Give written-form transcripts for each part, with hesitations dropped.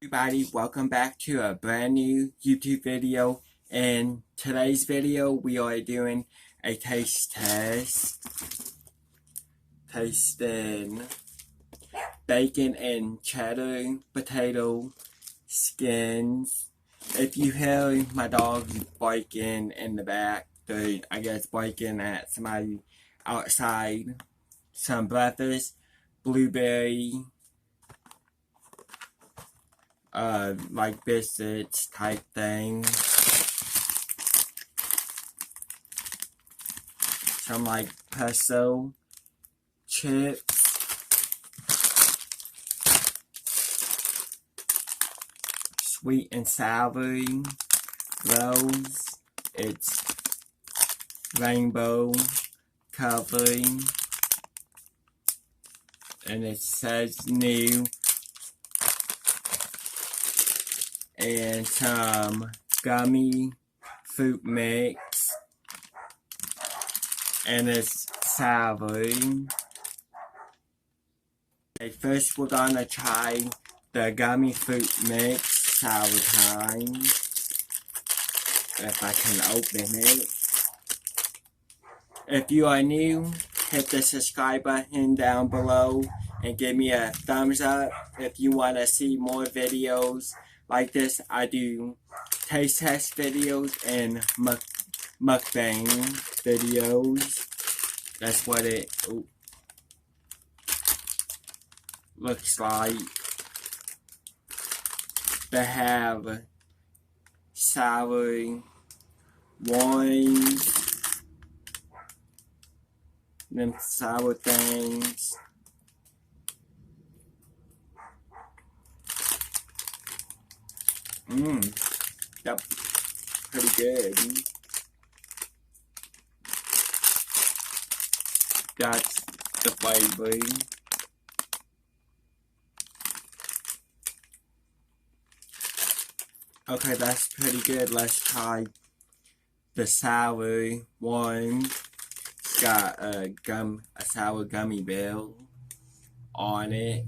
Everybody, welcome back to a brand new YouTube video. In today's video, we are doing a taste test. Tasting bacon and cheddar potato skins. If you hear my dog barking in the back, I guess barking at somebody outside. Some breakfast, blueberry, like biscuits type thing. Some like pesto chips. Sweet and savory rolls. It's rainbow coloring. And it says new. And some gummy fruit mix, and it's savory. Okay, first we're gonna try the gummy fruit mix sour time. If I can open it. If you are new, hit the subscribe button down below and give me a thumbs up. If you want to see more videos like this, I do taste test videos and mukbang videos. That's what it looks like. They have sour wines, them sour things. Yep, pretty good. That's the flavor. Okay, that's pretty good. Let's try the sour one. It's got a sour gummy bear on it.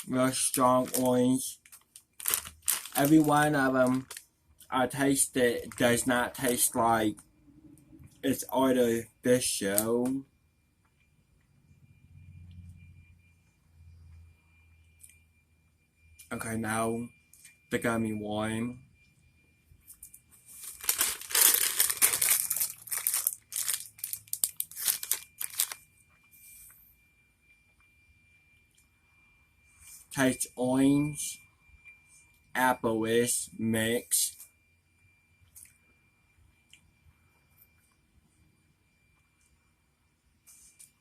Real strong orange. Every one of them I tasted does not taste like it's artificial. Okay, now the gummy one. Tastes orange, apple-ish mix.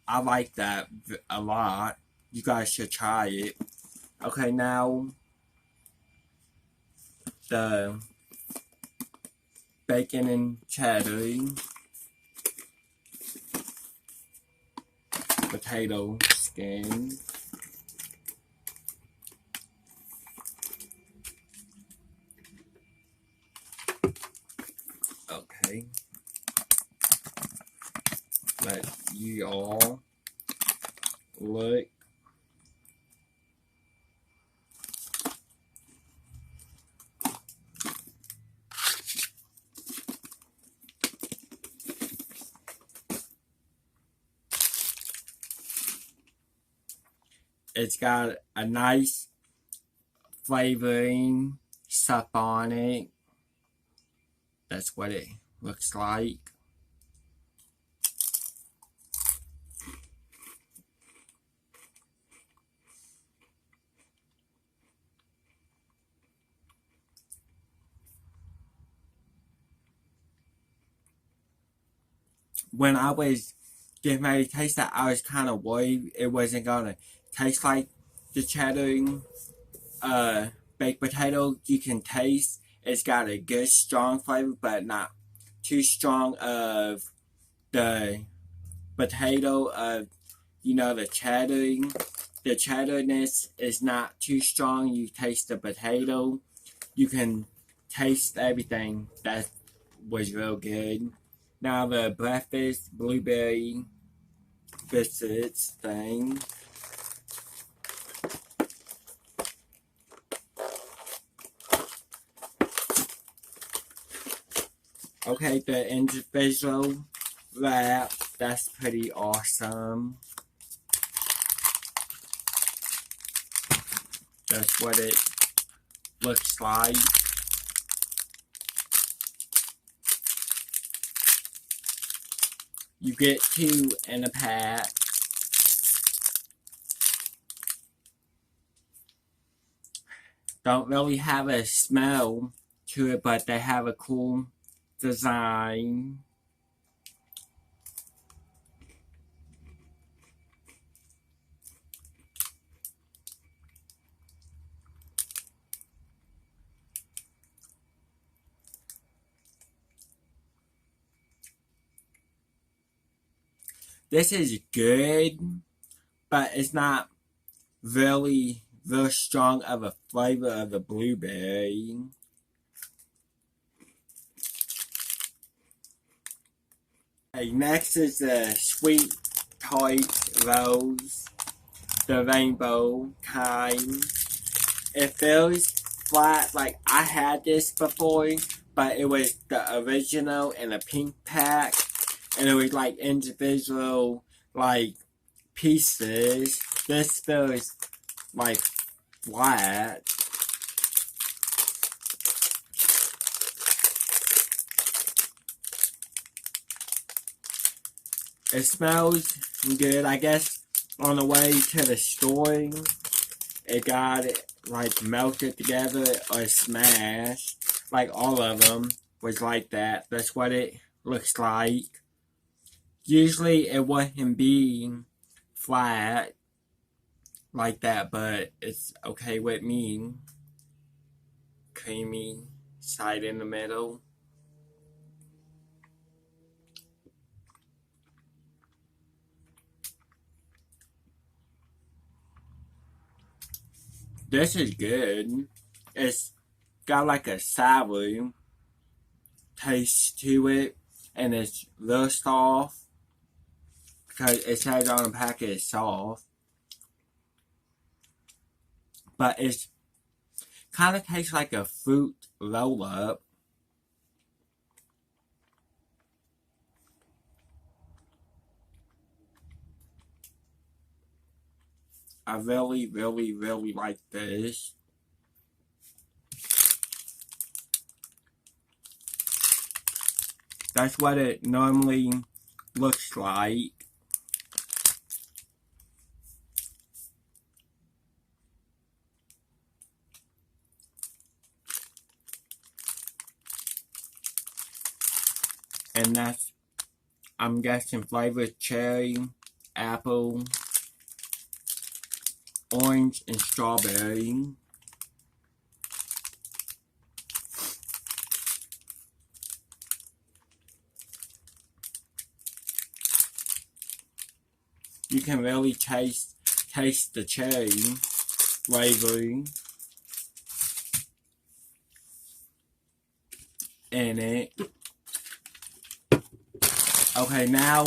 I like that a lot. You guys should try it. Okay, now the bacon and cheddar potato skin. Okay. Let you all look. It's got a nice flavoring stuff on it. That's what it looks like. When I was getting ready to taste that, I was kind of worried it wasn't gonna taste like the cheddar baked potato. You can taste it's got a good strong flavor, but not too strong of the potato of the cheddar. The cheddarness is not too strong. You taste the potato. You can taste everything. That was real good. Now the breakfast blueberry biscuits thing. Okay, the individual wrap, that's pretty awesome. That's what it looks like. You get 2 in a pack. Don't really have a smell to it, but they have a cool design. This is good, but it's not really very strong of a flavor of the blueberry. Okay, next is the sweet tart rose, the rainbow kind. It feels flat, like I had this before, but it was the original in a pink pack, and it was like individual like pieces. This feels like flat. It smells good. I guess on the way to the store, it got like melted together or smashed. Like all of them was like that. That's what it looks like. Usually it wouldn't be flat like that, but it's okay with me. Creamy side in the middle. This is good. It's got like a sour taste to it, and it's real soft because it says on the packet it's soft, but it's kind of tastes like a fruit roll up. I really, really, really like this. That's what it normally looks like. And that's, I'm guessing, flavored cherry, apple, orange, and strawberry. You can really taste the cherry flavor in it. Okay, now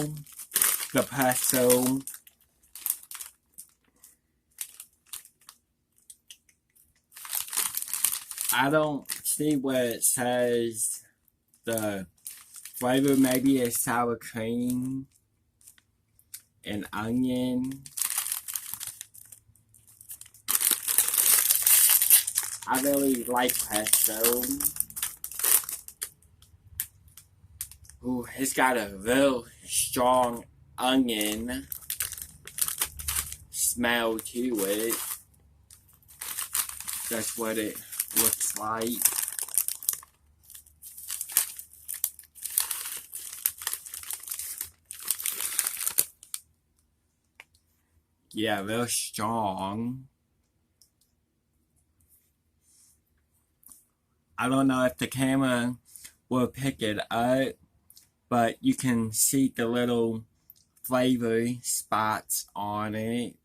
the pretzel. I don't see where it says the flavor. Maybe it's sour cream and onion. I really like pretzel. Ooh, it's got a real strong onion smell to it. That's what it looks like. Yeah, real strong. I don't know if the camera will pick it up, but you can see the little flavor spots on it.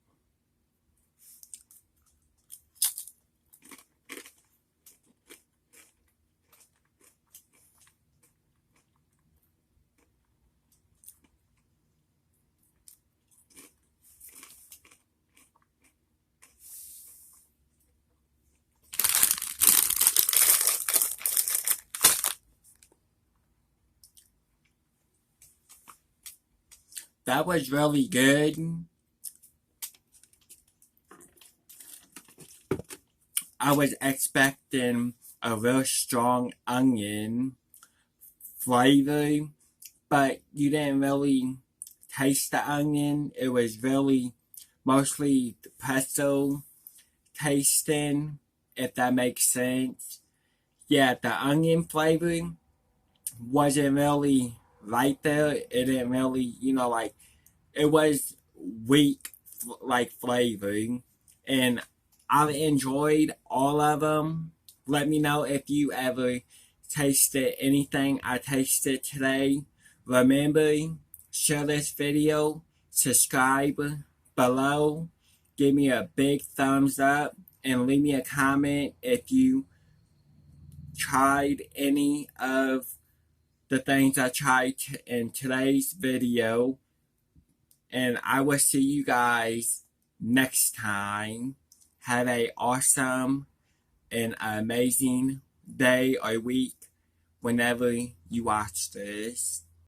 that was really good. I was expecting a real strong onion flavor, but you didn't really taste the onion. It was really mostly pesto tasting, if that makes sense. Yeah, the onion flavor wasn't really right there. It didn't really, like, it was weak, like, flavoring. And I enjoyed all of them. Let me know if you ever tasted anything I tasted today. Remember, share this video, subscribe below, give me a big thumbs up, and leave me a comment if you tried any of the things I tried in today's video. And I will see you guys next time. Have a awesome and amazing day or week whenever you watch this.